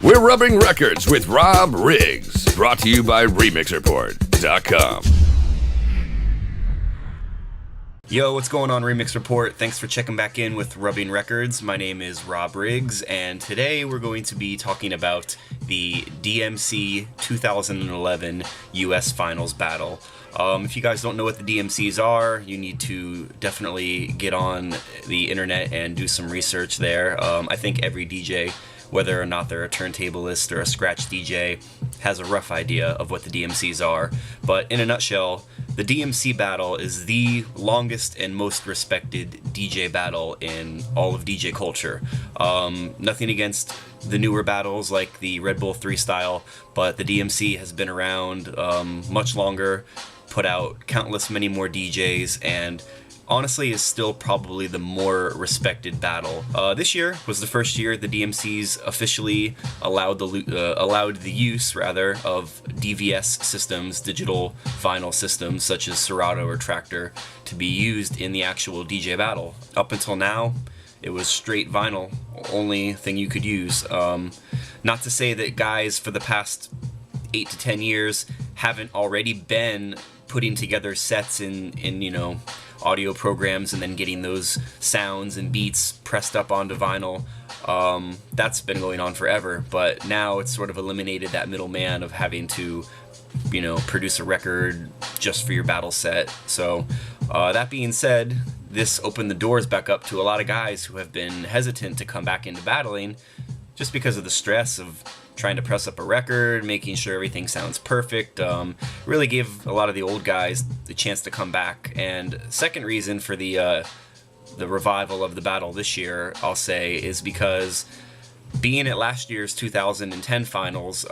We're rubbing records with Rob Riggs, brought to you by RemixReport.com. Yo, what's going on, Remix Report? Thanks for checking back in with Rubbing Records. My name is Rob Riggs, and today we're going to be talking about the DMC 2011 US Finals Battle. If you guys don't know what the DMCs are, you need to definitely get on the internet and do some research there. I think every DJ, whether or not they're a turntablist or a scratch DJ, has a rough idea of what the DMCs are. But in a nutshell, the DMC battle is the longest and most respected DJ battle in all of DJ culture. Nothing against the newer battles like the Red Bull 3 style, but the DMC has been around much longer, put out countless many more DJs, and honestly is still probably the more respected battle. This year was the first year the DMCs officially allowed the use of DVS systems, digital vinyl systems such as Serato or Tractor, to be used in the actual DJ battle. Up until now, it was straight vinyl, only thing you could use. Not to say that guys for the past 8 to 10 years haven't already been putting together sets in audio programs and then getting those sounds and beats pressed up onto vinyl. That's been going on forever, but now it's sort of eliminated that middleman of having to produce a record just for your battle set. So that being said, this opened the doors back up to a lot of guys who have been hesitant to come back into battling just because of the stress of trying to press up a record, making sure everything sounds perfect. Really gave a lot of the old guys the chance to come back. And second reason for the revival of the battle this year, I'll say, is because being at last year's 2010 finals,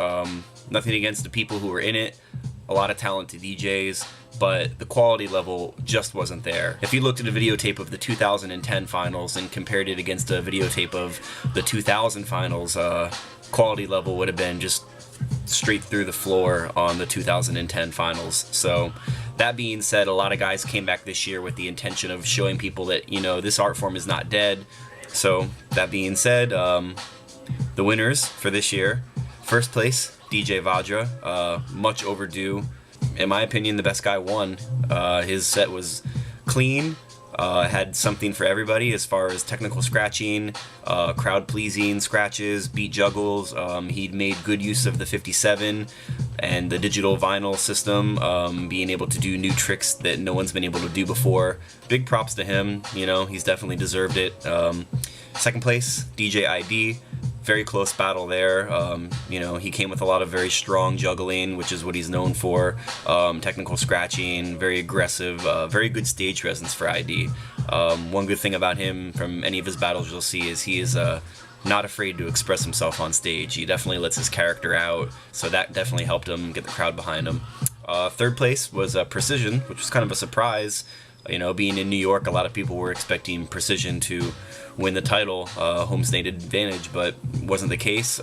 nothing against the people who were in it, a lot of talented DJs, but the quality level just wasn't there. If you looked at a videotape of the 2010 finals and compared it against a videotape of the 2000 finals, quality level would have been just straight through the floor on the 2010 finals. So that being said, a lot of guys came back this year with the intention of showing people that this art form is not dead. So that being said, the winners for this year: first place, DJ Vajra, much overdue. In my opinion, the best guy won. His set was clean, had something for everybody as far as technical scratching, crowd-pleasing scratches, beat juggles. He'd made good use of the 57 and the digital vinyl system, being able to do new tricks that no one's been able to do before. Big props to him. He's definitely deserved it. Second place, DJ I-Dee. Very close battle there. He came with a lot of very strong juggling, which is what he's known for. Technical scratching, very aggressive, very good stage presence for I-Dee. One good thing about him from any of his battles you'll see is he is not afraid to express himself on stage. He definitely lets his character out, so that definitely helped him get the crowd behind him. Third place was Precision, which was kind of a surprise. Being in New York, a lot of people were expecting Precision to win the title, home state advantage, but wasn't the case.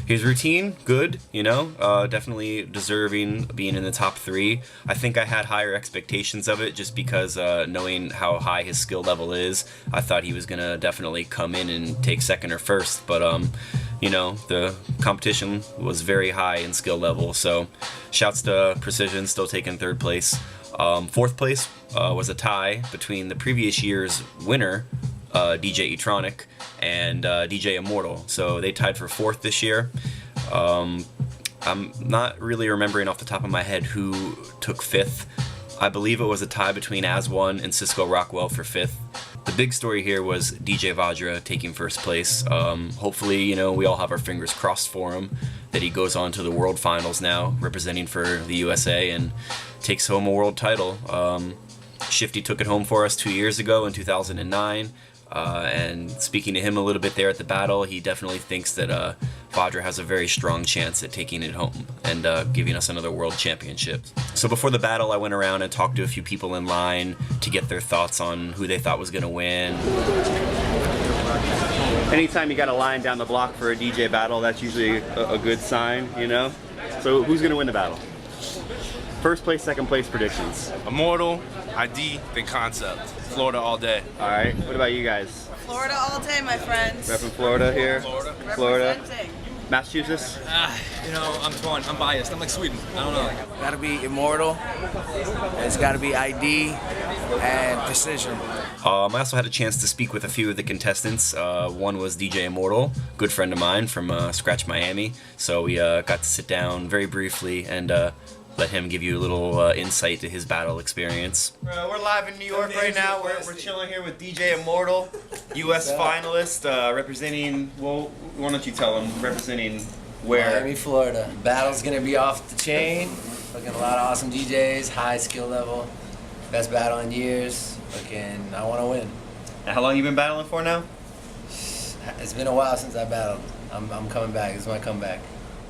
His routine, good, definitely deserving being in the top 3. I think I had higher expectations of it just because knowing how high his skill level is, I thought he was gonna definitely come in and take second or first, but the competition was very high in skill level, so shouts to Precision, still taking third place. Fourth place was a tie between the previous year's winner, DJ Etronic, and DJ Immortal. So they tied for fourth this year. I'm not really remembering off the top of my head who took fifth. I believe it was a tie between As1 and Cysko Rokwel for fifth. The big story here was DJ Vajra taking first place. Hopefully, we all have our fingers crossed for him, that he goes on to the World Finals now, representing for the USA, and takes home a world title. Shifty took it home for us 2 years ago in 2009. And speaking to him a little bit there at the battle, he definitely thinks that Vajra has a very strong chance at taking it home and giving us another world championship. So before the battle, I went around and talked to a few people in line to get their thoughts on who they thought was going to win. Anytime you got a line down the block for a DJ battle, that's usually a good sign, So who's going to win the battle? First place, second place predictions. Immortal, I-Dee, then Concept. Florida all day. All right. What about you guys? Florida all day, my friends. Repping Florida here. Florida. Florida. Representing. Massachusetts? You know, I'm torn. I'm biased. I'm like Sweden. I don't know. Gotta be Immortal. It's gotta be I-Dee and Precision. I also had a chance to speak with a few of the contestants. One was DJ Immortal, good friend of mine from Scratch Miami. So we got to sit down very briefly and let him give you a little insight to his battle experience. We're live in New York right now. We're chilling here with DJ Immortal, US finalist, representing, well, why don't you tell him, representing where? Miami, Florida. Battle's gonna be off the chain. Fucking a lot of awesome DJs, high skill level. Best battle in years. Fucking, I wanna win. And how long you been battling for now? It's been a while since I battled. I'm coming back. This is my comeback.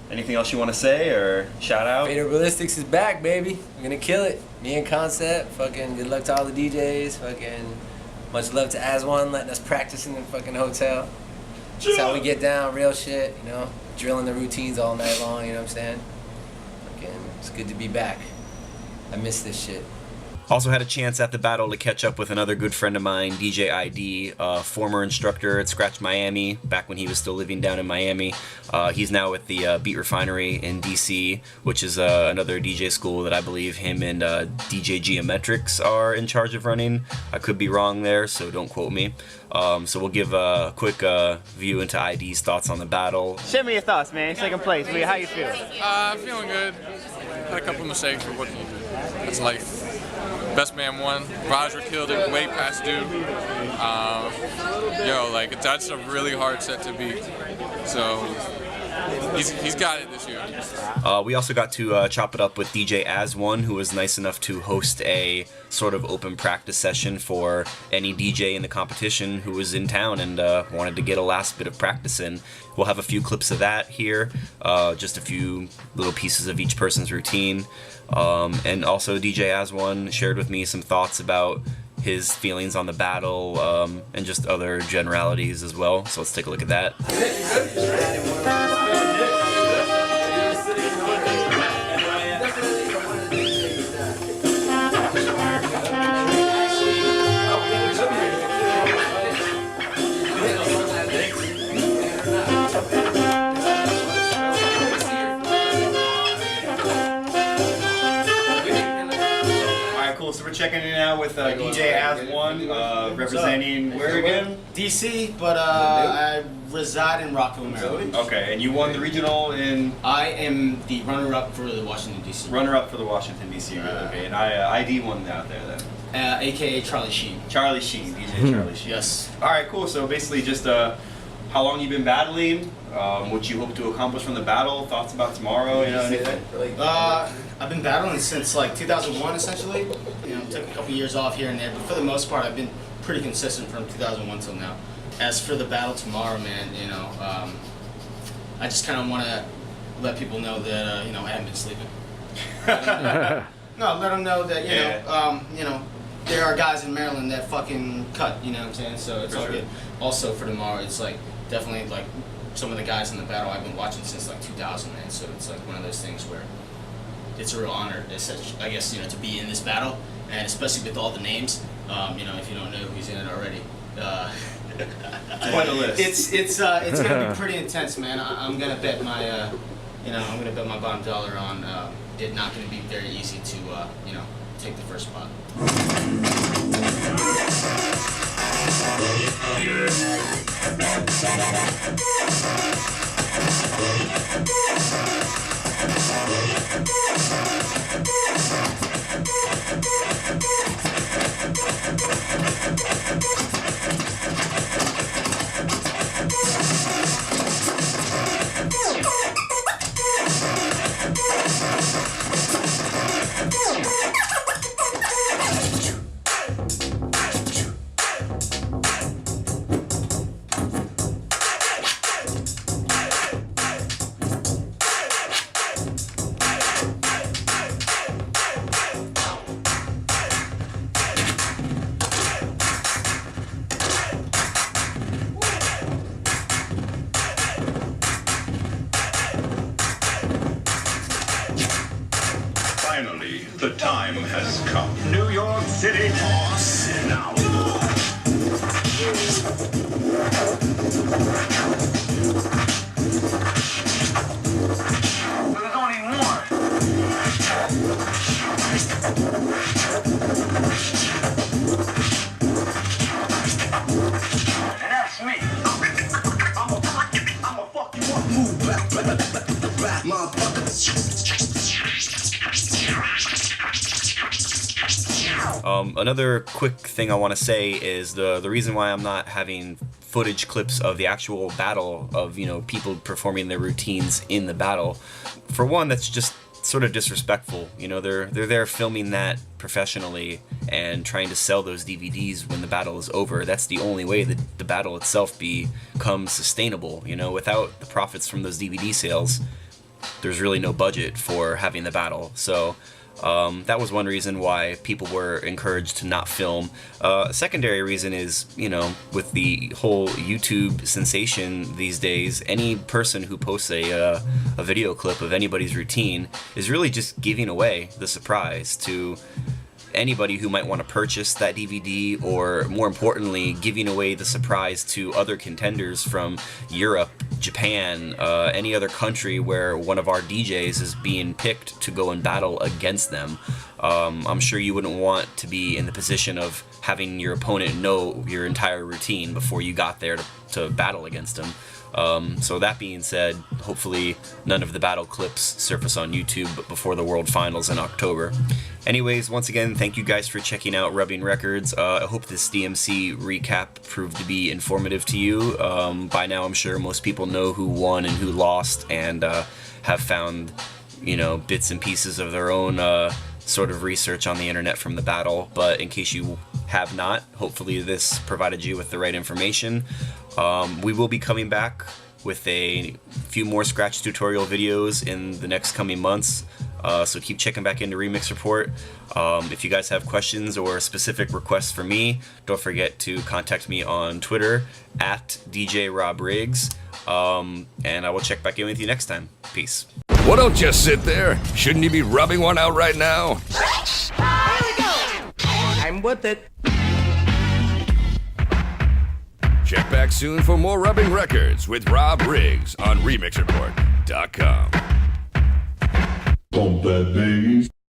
Anything else you want to say or shout out? Fader Ballistics is back, baby. We're gonna kill it. Me and Concept. Fucking good luck to all the DJs. Fucking much love to As1 letting us practice in the fucking hotel. That's how we get down, real shit, you know. Drilling the routines all night long, you know what I'm saying? Fucking, it's good to be back. I miss this shit. Also had a chance at the battle to catch up with another good friend of mine, DJ I-Dee, former instructor at Scratch Miami, back when he was still living down in Miami. He's now with the Beat Refinery in DC, which is another DJ school that I believe him and DJ Geometrics are in charge of running. I could be wrong there, so don't quote me. So we'll give a quick view into I-Dee's thoughts on the battle. Share me your thoughts, man. Second place. How you feel? I'm feeling good. Had a couple mistakes, but what can you do? It's life. Best man won. Roger killed it way past due. That's a really hard set to beat. So he's got it this year. We also got to chop it up with DJ As1, who was nice enough to host a sort of open practice session for any DJ in the competition who was in town and wanted to get a last bit of practice in. We'll have a few clips of that here, just a few little pieces of each person's routine. And also DJ As1 shared with me some thoughts about his feelings on the battle and just other generalities as well. So let's take a look at that. So we're checking in now with DJ As1, representing where again? DC, but I reside in Rockville, Maryland. Okay, and you won the regional in? I am the runner-up for the Washington, D.C. Runner-up for the Washington, D.C. Okay, and I-Dee won out there then? AKA Charlie Sheen. Charlie Sheen, DJ Charlie Sheen. Yes. Alright, cool. So basically just how long you been battling, what you hope to accomplish from the battle, thoughts about tomorrow, you know, anything? I've been battling since like 2001 essentially. You know, took a couple years off here and there, but for the most part I've been pretty consistent from 2001 till now. As for the battle tomorrow, man, you know, I just kind of want to let people know that, you know, I haven't been sleeping. No, let them know that, you know, there are guys in Maryland that fucking cut, you know what I'm saying? So it's all good. Also for tomorrow, it's like definitely like some of the guys in the battle I've been watching since like 2000, man. So it's like one of those things where it's a real honor, I guess, you know, to be in this battle, and especially with all the names. You know, if you don't know who's in it already, quite a list. It's gonna be pretty intense, man. I'm gonna bet my, you know, I'm gonna bet my bottom dollar on it not gonna be very easy to, you know, take the first spot. Finally, the time has come. New York City boss now. Another quick thing I want to say is the reason why I'm not having footage clips of the actual battle of, you know, people performing their routines in the battle. For one, that's just sort of disrespectful. You know, they're there filming that professionally and trying to sell those DVDs when the battle is over. That's the only way that the battle itself becomes sustainable. You know, without the profits from those DVD sales, there's really no budget for having the battle. So that was one reason why people were encouraged to not film. A secondary reason is, you know, with the whole YouTube sensation these days, any person who posts a video clip of anybody's routine is really just giving away the surprise to anybody who might want to purchase that DVD, or more importantly, giving away the surprise to other contenders from Europe, Japan, any other country where one of our DJs is being picked to go and battle against them. I'm sure you wouldn't want to be in the position of having your opponent know your entire routine before you got there to battle against him. So that being said, hopefully none of the battle clips surface on YouTube before the World Finals in October. Anyways, once again, thank you guys for checking out Rubbing Records. I hope this DMC recap proved to be informative to you. By now, I'm sure most people know who won and who lost, and have found, you know, bits and pieces of their own sort of research on the internet from the battle. But in case you have not, hopefully this provided you with the right information. We will be coming back with a few more scratch tutorial videos in the next coming months, so keep checking back into Remix Report. If you guys have questions or specific requests for me, don't forget to contact me on Twitter at DJ Rob Riggs, and I will check back in with you next time. Peace. Well, don't just sit there. Shouldn't you be rubbing one out right now? I'm with it. Check back soon for more Rubbing Records with Rob Riggs on RemixReport.com. Bump that bass.